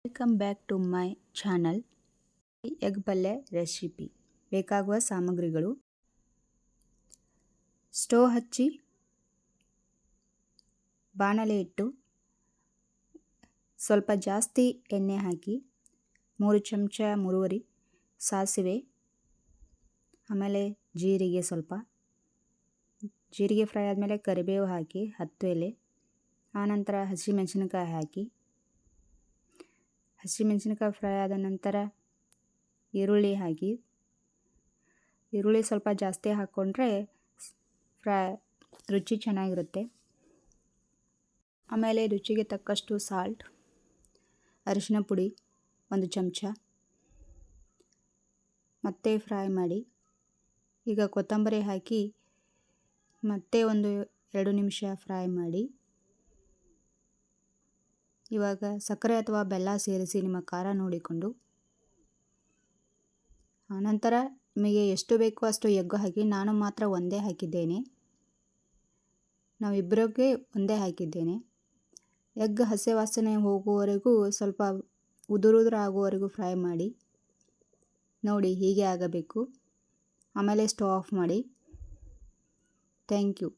Welcome back to my channel. Egg ಪಲ್ಯ recipe. ಬೇಕಾಗುವ ಸಾಮಗ್ರಿಗಳು: ಸ್ಟವ್ ಹಚ್ಚಿ ಬಾಣಲೆ ಇಟ್ಟು ಸ್ವಲ್ಪ ಜಾಸ್ತಿ ಎಣ್ಣೆ ಹಾಕಿ 3 ಚಮಚ ಮುರುವರಿ ಸಾಸಿವೆ, ಆಮೇಲೆ ಜೀರಿಗೆ ಫ್ರೈ ಆದಮೇಲೆ ಕರಿಬೇವು ಹಾಕಿ 10 ಎಲೆ, ಆನಂತರ ಹಸಿಮೆಣಸಿನಕಾಯಿ ಹಾಕಿ ಹಸಿಮೆಣಸಿನಕಾಯಿ ಫ್ರೈ ಆದ ನಂತರ ಈರುಳ್ಳಿ ಹಾಕಿ, ಈರುಳ್ಳಿ ಸ್ವಲ್ಪ ಜಾಸ್ತಿ ಹಾಕ್ಕೊಂಡ್ರೆ ರುಚಿ ಚೆನ್ನಾಗಿರುತ್ತೆ. ಆಮೇಲೆ ರುಚಿಗೆ ತಕ್ಕಷ್ಟು ಸಾಲ್ಟ್, ಅರಿಶಿನ ಪುಡಿ 1 ಚಮಚ, ಮತ್ತೆ ಫ್ರೈ ಮಾಡಿ. ಈಗ ಕೊತ್ತಂಬರಿ ಹಾಕಿ ಮತ್ತೆ 1-2 ನಿಮಿಷ ಫ್ರೈ ಮಾಡಿ. ಇವಾಗ ಸಕ್ಕರೆ ಅಥವಾ ಬೆಲ್ಲ ಸೇರಿಸಿ ನಿಮ್ಮ ಖಾರ ನೋಡಿಕೊಂಡು, ಆನಂತರ ನಿಮಗೆ ಎಷ್ಟು ಬೇಕೋ ಅಷ್ಟು ಎಗ್ ಹಾಕಿ. ನಾನು ಮಾತ್ರ ಒಂದೇ ಹಾಕಿದ್ದೇನೆ, ನಾವಿಬ್ಬರಿಗೆ ಒಂದೇ ಹಾಕಿದ್ದೇನೆ. ಎಗ್ ಹಸಿ ವಾಸನೆ ಹೋಗುವವರೆಗೂ ಸ್ವಲ್ಪ ಉದುರು ಆಗುವವರೆಗೂ ಫ್ರೈ ಮಾಡಿ. ನೋಡಿ, ಹೀಗೆ ಆಗಬೇಕು. ಆಮೇಲೆ ಸ್ಟವ್ ಆಫ್ ಮಾಡಿ. Thank you.